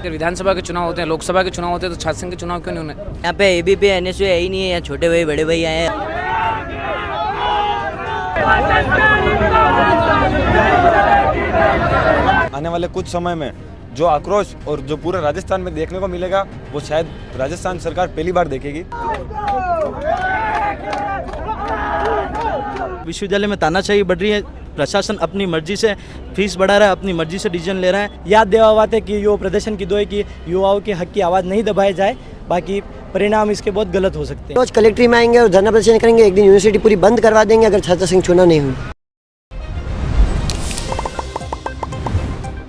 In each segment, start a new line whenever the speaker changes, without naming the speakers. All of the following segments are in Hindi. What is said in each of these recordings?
विधानसभा के चुनाव होते हैं, लोकसभा के चुनाव होते हैं, तो छात्र संघ के चुनाव क्यों नहीं होने?
यहाँ पे एबीपी एनएसयू है ही नहीं है, यहाँ छोटे भाई बड़े भाई आए हैं।
आने वाले कुछ समय में जो आक्रोश और जो पूरे राजस्थान में देखने को मिलेगा वो शायद राजस्थान सरकार पहली बार देखेगी।
विश्वविद्यालय में तानाशाही बढ़ रही है, प्रशासन अपनी मर्जी से फीस बढ़ा रहा है, अपनी मर्जी से डिसीजन ले रहा है।
याद देवा बात है कि यो प्रदर्शन की दो है कि युवाओं के हक की आवाज़ नहीं दबाई जाए, बाकी परिणाम इसके बहुत गलत हो सकते हैं।
रोज कलेक्ट्री में आएंगे और धरना प्रदर्शन करेंगे, एक दिन यूनिवर्सिटी पूरी बंद करवा देंगे अगर छात्र संघ चुनाव नहीं हुई।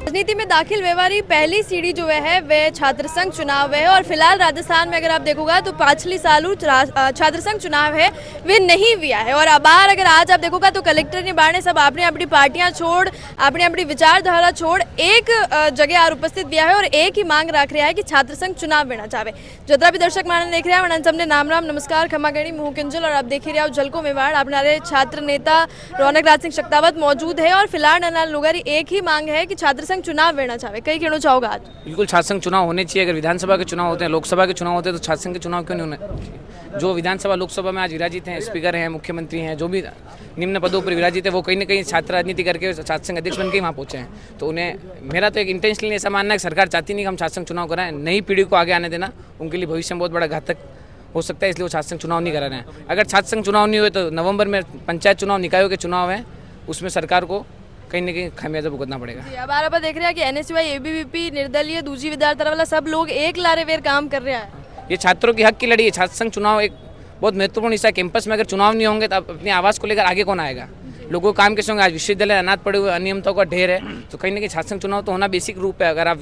राजनीति में दाखिल व्यवहारी पहली सीढ़ी जो है वह छात्र संघ चुनाव है और फिलहाल राजस्थान में अगर आप देखोगा तो पिछली सालों छात्र संघ चुनाव है वे नहीं हुआ है। और अबार अगर आज आप देखोगा तो कलेक्टर निबाड़ने सब अपनी अपनी पार्टियां छोड़ अपनी अपनी विचारधारा छोड़ एक जगह आर उपस्थित हुआ है और एक ही मांग रख रहा है कि छात्र संघ चुनाव लेना चाहे। जितना भी दर्शक मान देख रहे हैं सबने नाम राम नमस्कार खमागणी मुँह किंजल और आप देख रहे हो झलको मेवाड़ अपने छात्र नेता रौनक राज सिंह शक्तावत मौजूद है और फिलहाल ननाल लोगारी एक ही मांग है कि छात्र संघ चुनाव लेना चाहे। कई कहना चाहोगा आज?
बिल्कुल छात्र संघ चुनाव होने चाहिए। अगर विधानसभा के चुनाव होते हैं, लोकसभा के चुनाव होते हैं, तो छात्र संघ के चुनाव क्यों नहीं होने? जो विधानसभा लोकसभा में आज विराजित हैं, स्पीकर हैं, मुख्यमंत्री हैं, जो भी निम्न पदों पर विराजित है, वो कहीं ना कहीं छात्र राजनीति करके छात्र संघ अध्यक्ष बन के वहाँ पहुँचे हैं। तो उन्हें मेरा तो एक इंटेंशनली ऐसा मानना है कि सरकार चाहती नहीं कि हम छात्र संघ चुनाव कराएं। नई पीढ़ी को आगे आने देना उनके लिए भविष्य में बहुत बड़ा घातक हो सकता है, इसलिए वो छात्र संघ चुनाव नहीं करा रहे हैं। अगर छात्र संघ चुनाव नहीं हुए तो नवंबर में पंचायत चुनाव, निकायों के चुनाव हैं, उसमें सरकार को कहीं ना कहीं खामियाजा भुगतना पड़ेगा।
अब आप देख रहे हैं कि एनएसयूआई, एबीवीपी, निर्दलीय, दूसरी विधानसभा वाला सब लोग एक लारे वेर काम कर रहा है।
ये छात्रों के हक की लड़ी है। छात्र संघ चुनाव एक बहुत महत्वपूर्ण हिस्सा है। कैंपस में अगर चुनाव नहीं होंगे तो अपनी आवाज़ को लेकर आगे कौन आएगा? लोगों को काम कैसे होंगे? आज विश्वविद्यालय अनाथ पड़े हुए, अनियमितताओं का ढेर है, तो कहीं ना कहीं छात्र संघ चुनाव तो होना बेसिक रूप है। अगर आप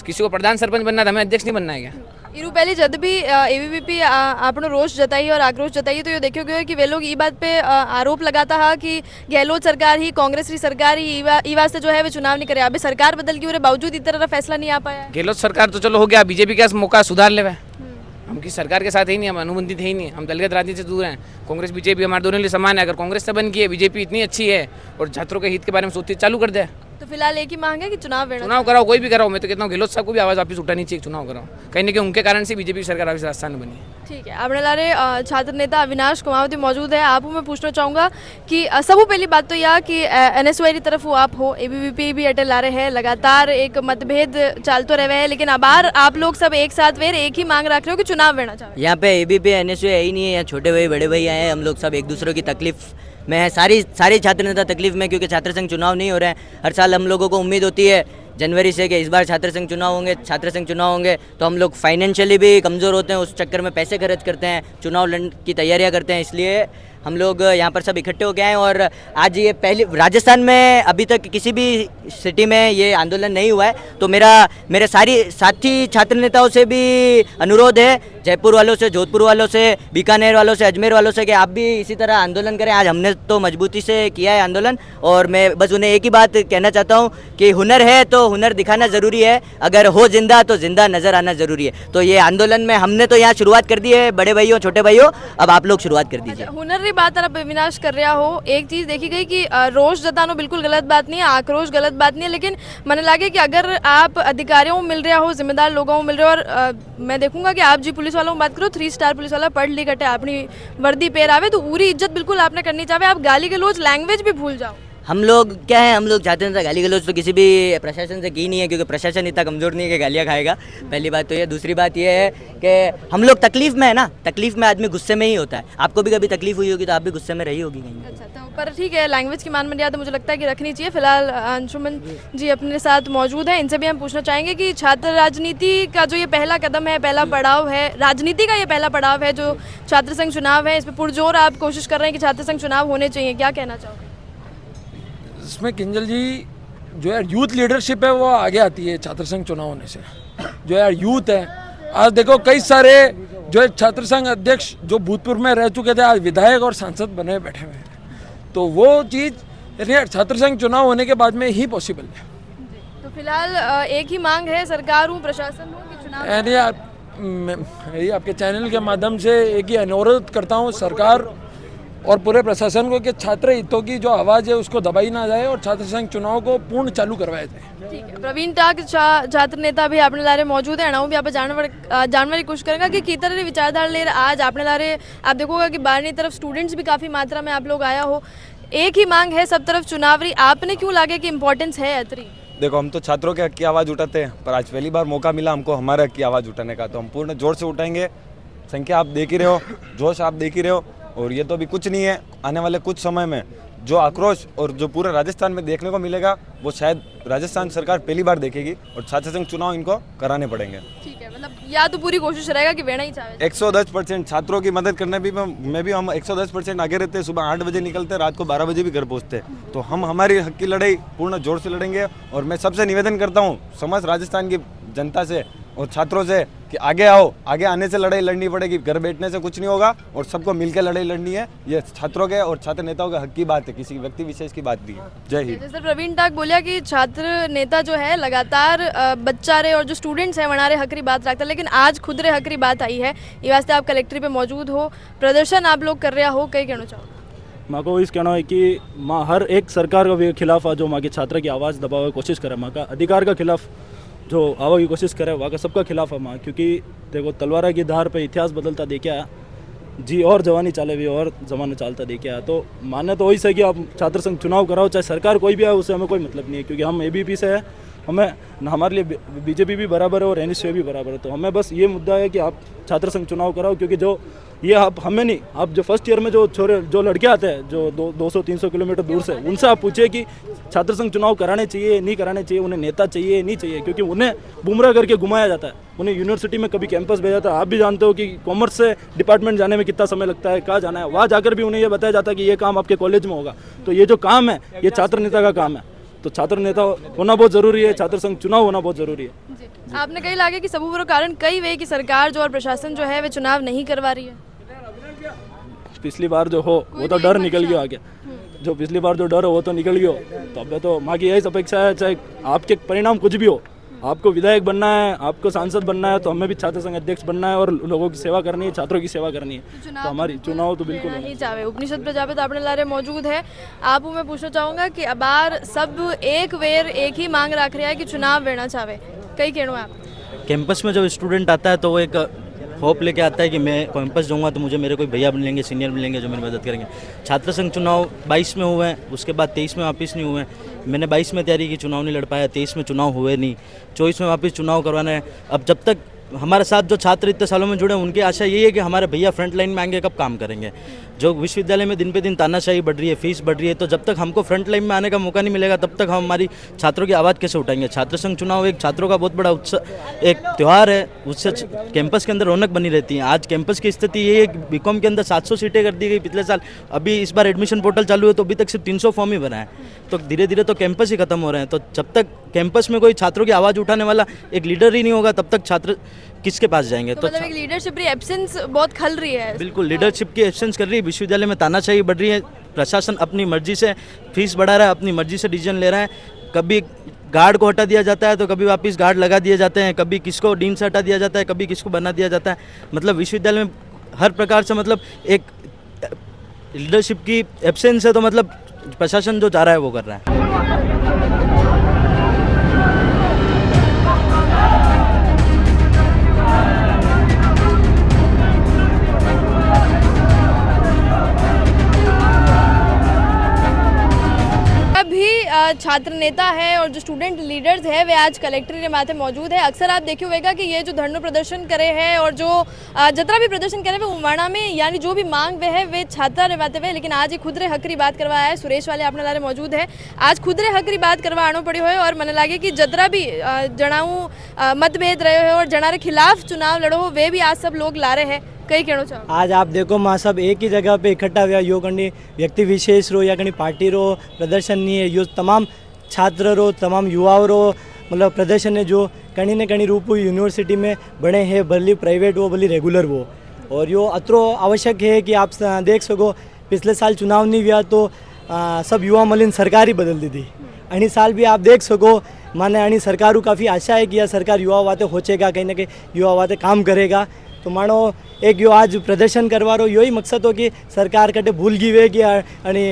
किसी को प्रधान सरपंच बनना है तो हमें अध्यक्ष नहीं बनना है क्या?
इरू पहले जब भी एबीवीपी आपनो रोष जताई और आक्रोश जताई तो ये देखो गयो कि वे लोग ये बात पे आरोप लगाता है कि गहलोत सरकार ही, कांग्रेस की सरकार ही ई वास्ते जो है वे चुनाव नहीं करे। अभी सरकार बदल गई और बावजूद इस तरह फैसला नहीं आ पाया।
गहलोत सरकार तो चलो हो गया, बीजेपी का मौका सुधार ले। हम किसी सरकार के साथ ही नहीं, हम अनुबंधित है ही नहीं, हम दलगत राजनीति से दूर हैं। कांग्रेस बीजेपी हमारे दोनों लिए समान है। अगर कांग्रेस से बन की है, बीजेपी इतनी अच्छी है और छात्रों के हित के बारे में सोचती चालू कर दे,
तो फिलहाल एक ही मांग है कि चुनाव
कराओ, कोई भी कराओ। मैं तो कहता हूँ गहलोत साहब को भी आवाज़ वापस उठानी चाहिए, चुनाव कराओ। कहीं ना कहीं उनके कारण से बीजेपी की सरकार वापस राजस्थान में बनी है।
ठीक है, अपने लारे छात्र नेता अविनाश कुमावती मौजूद है। आप मैं पूछना चाहूँगा कि सबसे पहली बात तो यह कि एनएसयूआई की तरफ आप हो, एबीवीपी भी अटल ला रहे हैं, लगातार एक मतभेद चलते रहे हैं, लेकिन अब आप लोग सब एक साथ वेर एक ही मांग रख रहे हो कि चुनाव लेना चाहिए।
यहाँ पे एबीपी एनएसयू है ही नहीं है, यहाँ छोटे भाई बड़े भाई आए हैं, हम लोग सब एक दूसरे की तकलीफ में है। सारी छात्र नेता तकलीफ में, क्योंकि छात्र संघ चुनाव नहीं हो रहे हैं। हर साल हम लोगों को उम्मीद होती है जनवरी से कि इस बार छात्र संघ चुनाव होंगे, तो हम लोग फाइनेंशियली भी कमज़ोर होते हैं, उस चक्कर में पैसे खर्च करते हैं, चुनाव की तैयारियां करते हैं। इसलिए हम लोग यहाँ पर सब इकट्ठे हो गए हैं और आज ये पहली राजस्थान में अभी तक किसी भी सिटी में ये आंदोलन नहीं हुआ है। तो मेरे साथी छात्र नेताओं से भी अनुरोध है, जयपुर वालों से, जोधपुर वालों से, बीकानेर वालों से, अजमेर वालों से, कि आप भी इसी तरह आंदोलन करें। आज हमने तो मजबूती से किया है आंदोलन और मैं बस उन्हें एक ही बात कहना चाहता हूँ कि हुनर है तो हुनर दिखाना ज़रूरी है, अगर हो जिंदा तो जिंदा नज़र आना ज़रूरी है। तो ये आंदोलन में हमने तो यहाँ शुरुआत कर दी है, बड़े भाइयों छोटे भाइयों, अब आप लोग शुरुआत कर दीजिए।
हुनर की बात आप अविनाश कर रहा हो, एक चीज़ देखी गई कि रोष जताना बिल्कुल गलत बात नहीं है, आक्रोश गलत बात नहीं है, लेकिन मैंने लगे कि अगर आप अधिकारियों मिल रहा हो, जिम्मेदार लोगों को मिल रहे हो, और मैं देखूंगा कि आप जी पुलिस वालों की बात करो, 3 स्टार पुलिस वाला पढ़ लिख हटे अपनी वर्दी पेर आवे तो पूरी इज्जत बिल्कुल आपने करनी चाहिए। आप गाली गलौज लैंग्वेज भी भूल जाओ।
हम लोग क्या है, हम लोग चाहते हैं गाली गलौज तो किसी भी प्रशासन से की नहीं है, क्योंकि प्रशासन इतना कमज़ोर नहीं है कि गालियाँ खाएगा। पहली बात तो ये। दूसरी बात ये है कि हम लोग तकलीफ में है ना, तकलीफ में आदमी गुस्से में ही होता है। आपको भी कभी तकलीफ हुई होगी तो आप भी गुस्से में रही होगी कहीं।
अच्छा, तो पर ठीक है, लैंग्वेज की मान मर्यादा मुझे लगता है कि रखनी चाहिए। फिलहाल अंशुमन जी अपने साथ मौजूद हैं, इनसे भी हम पूछना चाहेंगे कि छात्र राजनीति का जो ये पहला कदम है, पहला पड़ाव है, राजनीति का ये पहला पड़ाव है जो छात्र संघ चुनाव है, इस पर पुरजोर आप कोशिश कर रहे हैं कि छात्र संघ चुनाव होने चाहिए, क्या कहना चाहोगे?
इसमें किंजल जी जो है यूथ लीडरशिप है वो आगे आती है छात्र संघ चुनाव होने से। जो यार यूथ है, आज देखो कई सारे जो है छात्र संघ अध्यक्ष जो भूतपूर्व में रह चुके थे आज विधायक और सांसद बने बैठे हुए हैं, तो वो चीज़ छात्र संघ चुनाव होने के बाद में ही पॉसिबल है।
तो फिलहाल एक ही मांग है, सरकार हो, प्रशासन हो, कि चुनाव
मैं आपके चैनल के माध्यम से एक ही अनुरोध करता हूँ, सरकार और पूरे प्रशासन को कि छात्र हितों की जो आवाज़ है उसको दबाई ना जाए और छात्र संघ चुनाव को पूर्ण चालू करवाया जाए।
ठीक है, प्रवीण टाक छात्र नेता भी अपने लारे मौजूद है હું બી આપણે जानने की कोशिश करेंगे कि की तरह विचारधारा ले आज अपने लारे आप देखोगे कि बाहर की तरफ स्टूडेंट्स भी काफ़ी मात्रा में आप लोग आया हो, एक ही मांग है सब तरफ चुनावी, आपने क्यों लागे कि इम्पोर्टेंस है अतरी?
देखो, हम तो छात्रों के हक की आवाज़ उठाते हैं, पर आज पहली बार मौका मिला हमको हमारे हक की आवाज़ उठाने का, तो हम पूर्ण जोर से उठाएंगे। संख्या आप देख ही रहे हो, जोश आप देख ही रहे हो, और ये तो अभी कुछ नहीं है। आने वाले कुछ समय में जो आक्रोश और जो पूरे राजस्थान में देखने को मिलेगा वो शायद राजस्थान सरकार पहली बार देखेगी और छात्र संघ चुनाव इनको कराने पड़ेंगे।
ठीक है, मतलब या तो पूरी कोशिश रहेगा कि वेना ही चाहे
110% छात्रों की मदद करने में भी हम 110% आगे रहते हैं। सुबह 8 बजे निकलते हैं, रात को 12 बजे भी घर पहुँचते हैं। तो हम हमारी हक की लड़ाई पूर्ण जोर से लड़ेंगे। और मैं सबसे निवेदन करता हूँ समस्त राजस्थान की जनता से और छात्रों से कि आगे आओ, आगे आने से लड़ाई लड़नी पड़ेगी, घर बैठने से कुछ नहीं होगा और सबको मिलकर लड़ाई लड़नी है। ये छात्रों के और छात्र नेताओं के हक की बात है, किसी व्यक्ति विशेष की बात नहीं है। जय हिंद।
जैसे प्रवीण टाक बोलिया कि छात्र नेता जो है लगातार बच्चा रे और जो स्टूडेंट्स है वनारे हकरी बात रखता है, लेकिन आज खुद रे हकरी बात आई है। ये वास्ते आप कलेक्ट्री पे मौजूद हो, प्रदर्शन आप लोग कर रहे हो, कई कहना चाहो?
माँ को इस कहना है कि माँ हर एक सरकार के खिलाफ जो माँ के छात्र की आवाज़ दबाने की कोशिश करे, माँ का अधिकार का खिलाफ जो आवा की कोशिश करे वहाँ का सबका खिलाफ है माँ। क्योंकि देखो तलवार की धार पे इतिहास बदलता देखा जी, और जवानी चाले भी और जमाना चालता देखा। तो माने तो वही से कि आप छात्र संघ चुनाव कराओ, चाहे सरकार कोई भी आए उससे हमें कोई मतलब नहीं है, क्योंकि हम ABP से है, हमें हमारे लिए BJP भी बराबर है और NSU भी बराबर है। तो हमें बस ये मुद्दा है कि आप छात्र संघ चुनाव कराओ, क्योंकि जो ये आप हमें नहीं, आप जो फर्स्ट ईयर में जो लड़के आते हैं जो 200-300 किलोमीटर दूर से, उनसे आप पूछिए कि छात्र संघ चुनाव कराने चाहिए नहीं कराने चाहिए, उन्हें नेता चाहिए नहीं चाहिए, क्योंकि उन्हें बुमराह करके घुमाया जाता है, उन्हें यूनिवर्सिटी में कभी कैंपस भेजा जाता है। आप भी जानते हो कि कॉमर्स से डिपार्टमेंट जाने में कितना समय लगता है, कहाँ जाना है, वहाँ जाकर भी उन्हें ये बताया जाता है कि ये काम आपके कॉलेज में होगा। तो ये जो काम है ये छात्र नेता का काम है, तो छात्र नेता होना बहुत ज़रूरी है, छात्र संघ चुनाव होना बहुत ज़रूरी है।
जी, आपने कहीं लागे कि सबूरो कारण कई वे की सरकार जो और प्रशासन जो है वे चुनाव नहीं करवा रही है?
पिछली बार जो हो वो तो डर निकल गया आगे, जो पिछली बार जो डर हो वो तो निकल गया। तो अब तो माँ की यही अपेक्षा है, चाहे आपके परिणाम कुछ भी हो, आपको विधायक बनना है, आपको सांसद बनना है, तो हमें भी छात्र संघ अध्यक्ष बनना है और लोगों की सेवा करनी है, छात्रों की सेवा करनी है। तो हमारी चुनाव तो बिल्कुल
नहीं चाहे। उपनिषद प्रजापति अपने लारे मौजूद है, आप मैं पूछना चाहूँगा कि अबार सब एक वेर एक ही मांग रख रहा है कि चुनाव लेना चाहे, कई कहना है आप?
कैंपस में जब स्टूडेंट आता है तो वो एक होप लेके आता है कि मैं कैंपस जाऊंगा तो मुझे मेरे कोई भैया मिलेंगे, सीनियर मिलेंगे जो मेरी मदद करेंगे। छात्र संघ चुनाव 22 में हुए हैं, उसके बाद 23 में वापस नहीं हुए। मैंने 22 में तैयारी की, चुनाव नहीं लड़ पाया, 23 में चुनाव हुए नहीं, 24 में वापस चुनाव करवाना है। अब जब तक हमारे साथ जो छात्र इतने सालों में जुड़े हैं उनकी आशा यही है कि हमारे भैया फ्रंट लाइन में आएंगे, कब काम करेंगे। जो विश्वविद्यालय में दिन पे दिन तानाशाही बढ़ रही है, फीस बढ़ रही है, तो जब तक हमको फ्रंट लाइन में आने का मौका नहीं मिलेगा तब तक हम हमारी छात्रों की आवाज़ कैसे उठाएंगे। छात्र संघ चुनाव एक छात्रों का बहुत बड़ा उत्सव, एक त्यौहार है, उससे कैंपस के अंदर रौनक बनी रहती है। आज कैंपस की स्थिति ये है कि BCom के अंदर 700 सीटें कर दी गई पिछले साल, अभी इस बार एडमिशन पोर्टल चालू है तो अभी तक सिर्फ 300 फॉर्म ही भरा है। तो धीरे धीरे तो कैंपस ही खत्म हो रहे हैं। तो जब तक कैंपस में कोई छात्रों की आवाज़ उठाने वाला एक लीडर ही नहीं होगा तब तक छात्र किसके पास जाएंगे?
तो मतलब एक लीडरशिप की एब्सेंस बहुत खल रही है।
बिल्कुल, लीडरशिप की एब्सेंस कर रही है। विश्वविद्यालय में तानाशाही बढ़ रही है, प्रशासन अपनी मर्जी से फीस बढ़ा रहा है, अपनी मर्जी से डिसीजन ले रहा है। कभी गार्ड को हटा दिया जाता है तो कभी वापस गार्ड लगा दिए जाते हैं, कभी किसको डीन से हटा दिया जाता है, कभी किसको बना दिया जाता है। मतलब विश्वविद्यालय में हर प्रकार से मतलब एक लीडरशिप की एब्सेंस है। तो मतलब प्रशासन जो चाह रहा है वो कर रहा है।
छात्र नेता है और जो स्टूडेंट लीडर्स है वे आज कलेक्ट्री के माथे मौजूद है। अक्सर आप देखे होगा कि ये जो धरना प्रदर्शन करे हैं और जो जितना भी प्रदर्शन करे वे उमाणा में यानी जो भी मांग वे है वे छात्रा रहते हुए, लेकिन आज ये खुद रे हकरी बात करवाया है। सुरेश वाले अपने लारे मौजूद है, आज खुद रे हकरी बात करवा आनो पड़ो है और मने लगे कि जतरा भी जनाऊ मतभेद रहे हो और जनारे खिलाफ चुनाव लड़ो हो वे भी आज सब लोग ला रहे हैं, कई कहना चाहो?
आज आप देखो माँ सब एक ही जगह पे इकट्ठा हुआ, यो कहीं व्यक्ति विशेष रो या कहीं पार्टी रो प्रदर्शन नहीं है, यो तमाम छात्र रो तमाम युवाओं रो मतलब प्रदर्शन है जो कहीं न कहीं रूप यूनिवर्सिटी में बने हैं, भली प्राइवेट वो भली रेगुलर वो। और यो अतरो आवश्यक है कि आप देख सको पिछले साल चुनाव नहीं हुआ तो सब युवा मलिन सरकार ही बदल दी थी। अणी साल भी आप देख सको माने अणी सरकार काफ़ी आशा है कि यह सरकार युवा वाते होचेगा, कहीं ना कहीं युवा वाते काम करेगा। तो मानो एक यो आज प्रदर्शन करवा रो योही मकसद हो कि सरकार कटे भूल गई वे कि आणि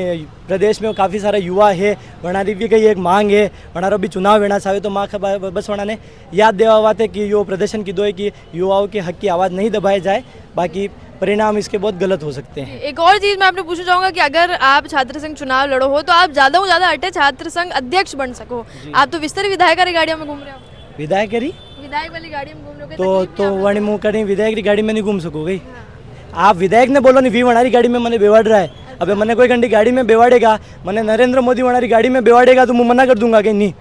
प्रदेश में काफ़ी सारा युवा है वनारी भी कई एक मांग है वनारो भी चुनाव वेना चाहे तो माँ बस वनाने याद देवा बात है कि यो प्रदर्शन की दो है कि युवाओं के हक की आवाज़ नहीं दबाई जाए, बाकी परिणाम इसके बहुत गलत हो सकते हैं।
एक और चीज़ मैं आपने पूछना चाहूँगा कि अगर आप छात्र संघ चुनाव लड़ो हो तो आप ज़्यादा से ज़्यादा अटे छात्र संघ अध्यक्ष बन सको। आप तो विस्तार विधायक वाली गाड़ियों में घूम रहे हो, विधायक वाली गाड़ी में घूम रहे हो,
तो वणी मुँह करी विधायक की गाड़ी में नहीं घूम सकोगे। आप विधायक ने बोलो नहीं वी वनारी गाड़ी में मैंने बेवाड़ रहा है, अबे मैंने कोई घंटी गाड़ी में बेवाड़ेगा, मैंने नरेंद्र मोदी वनारी गाड़ी में बेवाड़ेगा तो मैं मना कर दूंगा कि नहीं,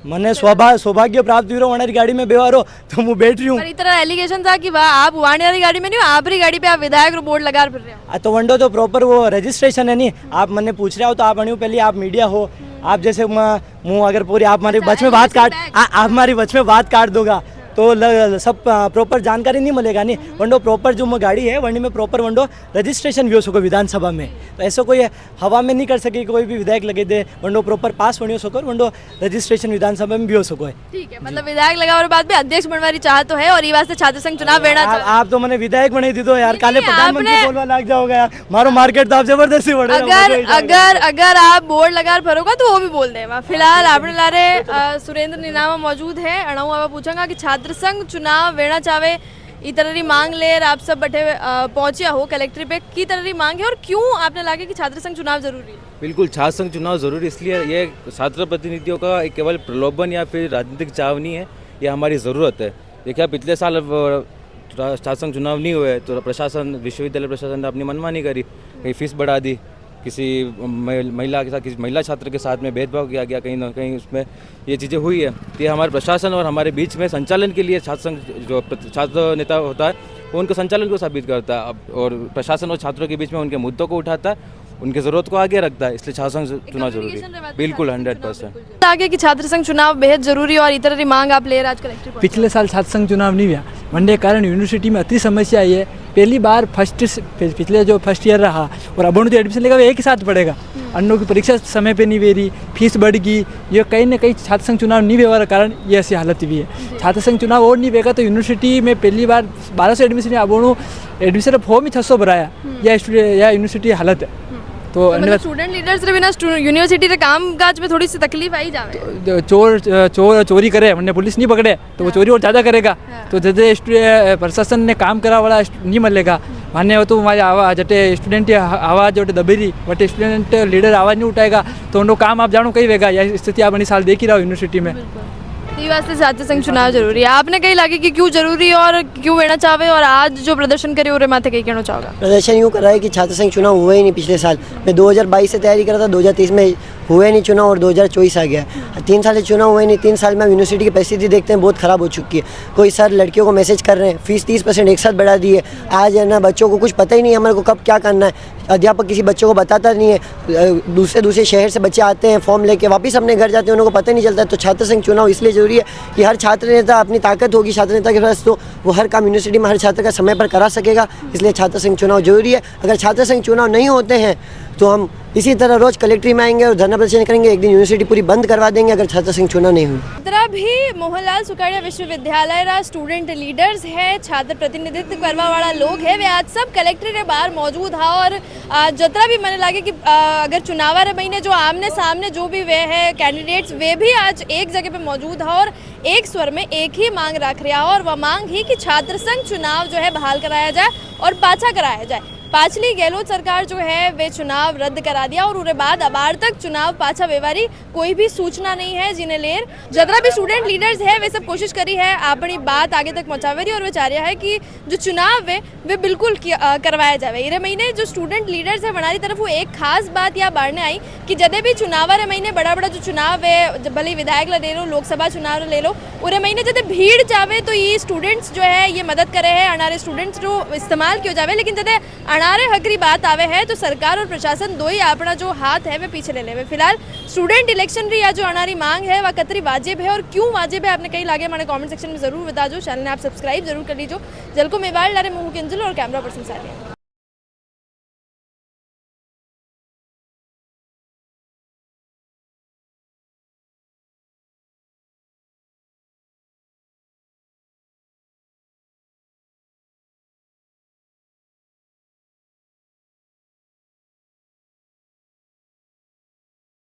मैंने सौभाग्य प्राप्त हुई वनारी गाड़ी में बेवारो तो मैं बैठ रही हूँ।
पर इतना एलिगेशन था कि वाह आप वाणी वाली गाड़ी में नहीं हो, आप ही गाड़ी पे आप विधायक बोर्ड लगा फिर रहे हो।
तो वंडो तो प्रॉपर वो रजिस्ट्रेशन है नहीं, आप मैंने पूछ रहे हो तो आप अणु पहले आप मीडिया हो, आप जैसे मुँह अगर पूरी आप हमारे बच में बात काट आप हमारी बच में बात काट दोगा तो सब प्रॉपर जानकारी नहीं मिलेगा नहीं। वंडो प्रॉपर जो गाड़ी है वंडी में प्रॉपर वंडो रजिस्ट्रेशन भी हो सको विधानसभा में, तो ऐसा कोई हवा में नहीं कर सके कोई भी विधायक लगे दे, वंडो प्रॉपर पास वणी हो सको वंडो रजिस्ट्रेशन विधानसभा में भी हो सको है।
ठीक है, मतलब विधायक लगा और बाद में अध्यक्ष बनवारी चाह तो है और ये वास्ते छात्र संघ चुनाव वेना
आप तो मैंने विधायक बना दी दो यार, काले प्रधानमंत्री बोलवा लग जाओगे यार, मारो मार्केट तो आप जबरदस्ती बढ़े।
अगर आप बोर्ड लगा भरोगा तो वो भी बोल दे। फिलहाल आपने लारे सुरेंद्र नीनामा मौजूद है, अणाऊ आप पूछांगा कि छात्र संघ चुनाव वेना चाहे ई तरह मांग ले, आप सब बैठे पहुंचे हो कलेक्ट्रेट पे की तरह मांग है और क्यों आपने लगे कि छात्र संघ चुनाव जरूरी है?
बिल्कुल छात्र संघ चुनाव जरूरी इसलिए ये छात्र प्रतिनिधियों का एक केवल प्रलोभन या फिर राजनीतिक चाव नहीं है, ये हमारी ज़रूरत है। देखिए पिछले साल छात्र संघ चुनाव नहीं हुए तो प्रशासन विश्वविद्यालय प्रशासन ने अपनी मनमानी करी, कहीं फीस बढ़ा दी, किसी महिला के साथ किसी महिला छात्र के साथ में भेदभाव किया गया, कहीं ना कहीं उसमें ये चीज़ें हुई है। तो ये हमारे प्रशासन और हमारे बीच में संचालन के लिए छात्र संघ जो छात्र नेता होता है वो उनके संचालन को साबित करता है और प्रशासन और छात्रों के बीच में उनके मुद्दों को उठाता है, उनकी ज़रूरत को आगे रखता है, इसलिए छात्र संघ चुनाव जरूरी है। बिल्कुल 100%
आगे की छात्र संघ चुनाव बेहद जरूरी और इतर मांग आप ले रहे आज कलेक्ट्रेट।
पिछले साल छात्र संघ चुनाव नहीं हुआ, वनडे कारण यूनिवर्सिटी में अति समस्या आई है। पहली बार पिछले जो फर्स्ट ईयर रहा और अब जो एडमिशन लेगा वो एक ही साथ पड़ेगा, अन्नों की परीक्षा समय पे नहीं दे रही, फीस बढ़ गई, ये कहीं ना कहीं छात्र संघ चुनाव नहीं व्यवहार कारण ये ऐसी हालत भी है। छात्र संघ चुनाव और नहीं वेगा तो यूनिवर्सिटी में पहली बार 1200 एडमिशन अब एडमिशन फॉर्म ही 600 भराया, या यूनिवर्सिटी हालत है। तो
स्टूडेंट लीडर्स रे बिना यूनिवर्सिटी रे काम काज में थोड़ी सी तकलीफ आई जावे।
चोरी करे हमने पुलिस नहीं पकड़े तो वो चोरी और ज़्यादा करेगा, तो जैसे प्रशासन ने काम करा वाला नहीं मिलेगा मान्य हो तो हमारे आवाज़ जटे स्टूडेंट आवाज़ जो दबेरी बटे स्टूडेंट लीडर आवाज़ नहीं उठाएगा तो उनको काम आप जानो कहीं वेगा, या स्थिति आप बड़ी साल देख ही रहा हो यूनिवर्सिटी में।
तो वास्ते छात्र संघ चुनाव जरूरी है। आपने कहीं लगे कि क्यों जरूरी है और क्यों वेना चाहे और आज जो प्रदर्शन करे और माथे कहीं कहना चाहोगा?
प्रदर्शन यूँ कर रहा है कि छात्र संघ चुनाव हुए ही नहीं पिछले साल। मैं 2022 से तैयारी कर रहा था, 2023 में हुए नहीं चुनाव और 2024 आ गया। 3 साल से चुनाव हुए नहीं, 3 साल में यूनिवर्सिटी की परिस्थिति देखते हैं बहुत ख़राब हो चुकी है। कोई सर लड़कियों को मैसेज कर रहे हैं, फीस 30% एक साथ बढ़ा दी है। आज है ना बच्चों को कुछ पता ही नहीं है हमारे को कब क्या करना है, अध्यापक किसी बच्चों को बताता नहीं है। दूसरे शहर से बच्चे आते हैं फॉर्म लेके वापस अपने घर जाते हैं, उनको पता नहीं चलता। तो छात्र संघ चुनाव इसलिए ज़रूरी है कि हर छात्र नेता अपनी ताकत होगी छात्र नेता के पास तो वो हर काम यूनिवर्सिटी में हर छात्र का समय पर करा सकेगा, इसलिए छात्र संघ चुनाव जरूरी है। अगर छात्र संघ चुनाव नहीं होते हैं तो हम इसी तरह रोज कलेक्ट्रेट में आएंगे और धरना प्रदर्शन करेंगे, एक दिन यूनिवर्सिटी पूरी बंद करवा देंगे अगर छात्र संघ चुनाव नहीं हुई।
तरह भी मोहनलाल सुखाड़िया विश्वविद्यालय रा स्टूडेंट लीडर्स है, छात्र प्रतिनिधित्व करवा वाला लोग है, वे आज सब कलेक्ट्रेट के बाहर मौजूद है और जतरा भी मैंने लगे कि अगर चुनाव रे महीने जो आमने सामने जो भी वे है कैंडिडेट्स वे भी आज एक जगह पे मौजूद है और एक स्वर में एक ही मांग रख रहा है और वह मांग ही कि छात्र संघ चुनाव जो है बहाल कराया जाए और पाछा कराया जाए। पाछली गहलोत सरकार जो है वे चुनाव रद्द करा दिया और उसके बाद अबार तक चुनाव पाछा व्यवहारी कोई भी सूचना नहीं है जिन्हें लेर जतरा भी स्टूडेंट लीडर्स है वे सब कोशिश करी है अपनी बात आगे तक पहुँचावे रही और वे चाह रहा है कि जो चुनाव है वे बिल्कुल करवाया जाए। इरे महीने जो स्टूडेंट लीडर्स है हमारी तरफ वो एक खास बात या बाढ़ने आई कि जदे भी चुनाव रे महीने बड़ा बड़ा जो चुनाव है भले विधायक ले लो लोकसभा चुनाव ले लो उरे महीने जदे भीड़ जावे तो ये स्टूडेंट्स जो है ये मदद करे है अनारे स्टूडेंट्स जो इस्तेमाल किया जावे, लेकिन जदे अनारे हकरी बात आवे है तो सरकार और प्रशासन दो ही अपना जो हाथ है वे पीछे ले ले। फिलहाल स्टूडेंट इलेक्शन री या जो अनारी मांग है वह कतरी वाजिब है और क्यों वाजिब है आपने कहीं लागे हमारे कमेंट सेक्शन में जरूर बता दो। चैनल ने आप सब्सक्राइब जरूर कर लीजिए। जल को मेवाड़ लारे मुँह किंजल और कैमरा पर्सन सारे।